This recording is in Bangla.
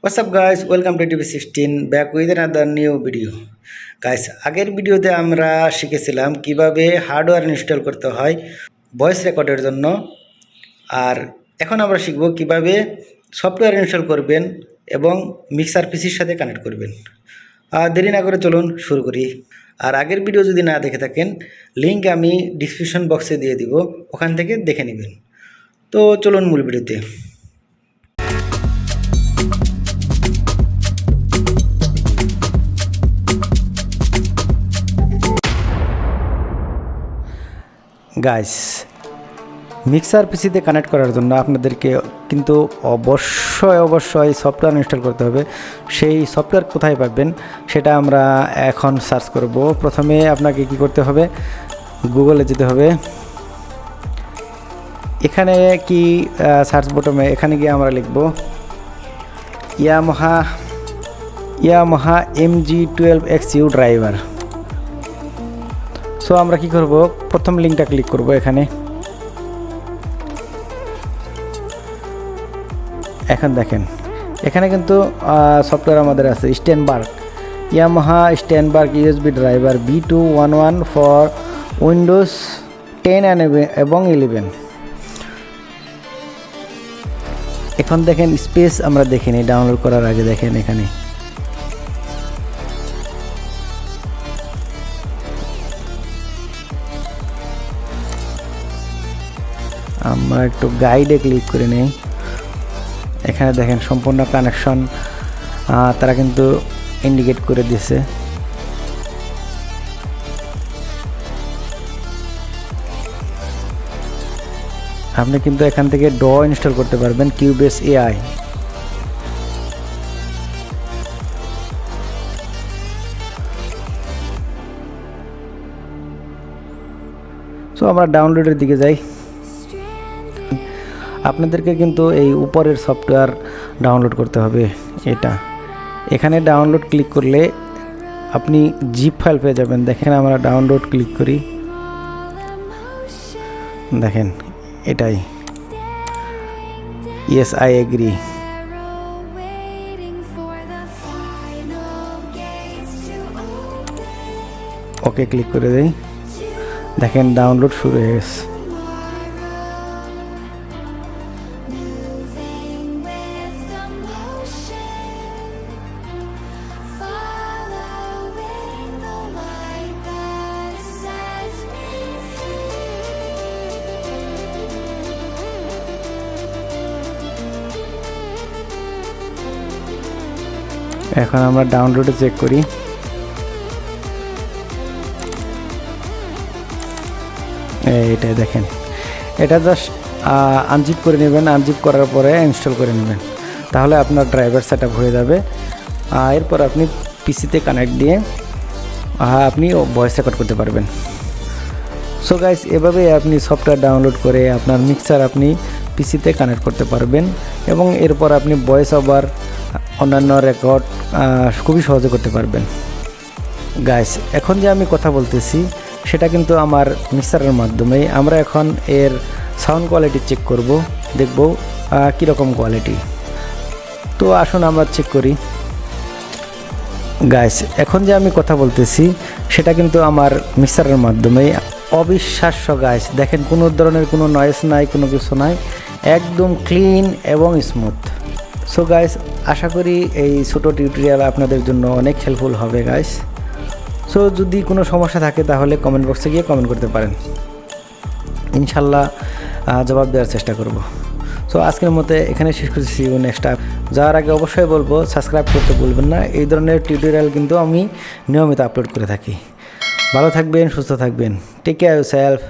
What's up guys, welcome to TV16 back with another new video. Guys, আগের ভিডিওতে আমরা শিখেছিলাম কিভাবে হার্ডওয়্যার ইনস্টল করতে হয় ভয়েস রেকর্ডের জন্য, আর এখন আমরা শিখব কিভাবে সফটওয়্যার ইনস্টল করবেন এবং মিক্সার পিসির সাথে কানেক্ট করবেন। দেরি না করে চলুন শুরু করি। আর আগের ভিডিও যদি না দেখে থাকেন, লিংক আমি ডিসক্রিপশন বক্সে দিয়ে দিব, ওখান থেকে দেখে নেবেন। তো চলুন মূল ভিডিওতে। গাইস, মিক্সার পিসিতে কানেক্ট করার জন্য আপনাদেরকে কিন্তু অবশ্যই সফটওয়্যার ইনস্টল করতে হবে। সেই সফটওয়্যার কোথায় পাবেন সেটা আমরা এখন সার্চ করব। প্রথমে আপনাকে কি করতে হবে, গুগলে যেতে হবে। এখানে কি সার্চ বটমে এখানে গিয়ে আমরা লিখব ইয়ামাহা MG12XU ড্রাইভার। সো আমরা কি করব, প্রথম লিঙ্কটা ক্লিক করব। এখন দেখেন, এখানে কিন্তু সফটওয়্যার আমাদের আছে Steinberg, Yamaha Steinberg USB driver B211 for Windows 10 এবং 11। এখন দেখেন স্পেস আমরা দেখিনি ডাউনলোড করার আগে। দেখেন এখানে আমরা একটু গাইডে ক্লিক করে নেই। এখানে দেখেন সম্পূর্ণ কানেকশন তারা কিন্তু ইন্ডিকেট করে দিয়েছে। আপনি কিন্তু এখান থেকে ডো ইনস্টল করতে পারবেন, কিউবেস AI। সো আমরা ডাউনলোডের দিকে যাই। আপনাদেরকে কিন্তু এই উপরের সফটওয়্যার ডাউনলোড করতে হবে। এখানে ডাউনলোড ক্লিক করলে আপনি জিপ ফাইল পেয়ে যাবেন। দেখেন আমরা ডাউনলোড ক্লিক করি, দেখেন এটাই, yes I agree. Okay click করে দেই। দেখেন ডাউনলোড শুরু হয়ে গেছে। এখন আমরা ডাউনলোডে চেক করি। এইটাই দেখেন, এটা জাস্ট আনজিপ করে নেবেন। আনজিপ করার পরে ইনস্টল করে নেবেন, তাহলে আপনার ড্রাইভার সেট আপ হয়ে যাবে। এরপর আপনি পিসিতে কানেক্ট দিয়ে আপনি ভয়েস রেকর্ড করতে পারবেন। সো গাইস, এভাবে আপনি সফটওয়্যার ডাউনলোড করে আপনার মিক্সার আপনি পিসিতে কানেক্ট করতে পারবেন এবং এরপর আপনি ভয়েস ওভার অন্যান্য রেকর্ড খুবই সহজে করতে পারবেন। গাইস, এখন যে আমি কথা বলতেছি সেটা কিন্তু আমার মিক্সারের মাধ্যমে। আমরা এখন এর সাউন্ড কোয়ালিটি চেক করব, দেখব কীরকম কোয়ালিটি। তো আসুন আমরা চেক করি। গাইস, এখন যে আমি কথা বলতেছি সেটা কিন্তু আমার মিক্সারের মাধ্যমে। অবিশ্বাস্য গাইস, দেখেন কোনো ধরনের কোনো নয়েজ নাই, কোনো কিছু নাই, একদম ক্লিন এবং স্মুথ। সো গাইস, আশা করি এই ছোটো টিউটোরিয়াল আপনাদের জন্য অনেক হেল্পফুল হবে গাইস। সো যদি কোনো সমস্যা থাকে তাহলে কমেন্ট বক্সে গিয়ে কমেন্ট করতে পারেন, ইনশাল্লাহ জবাব দেওয়ার চেষ্টা করব। সো আজকের মতো এখানে শেষ করছি। নেক্সট যাওয়ার আগে অবশ্যই বলবো সাবস্ক্রাইব করতে ভুলবেন না। এই ধরনের টিউটোরিয়াল কিন্তু আমি নিয়মিত আপলোড করে থাকি। ভালো থাকবেন, সুস্থ থাকবেন। Take care yourself.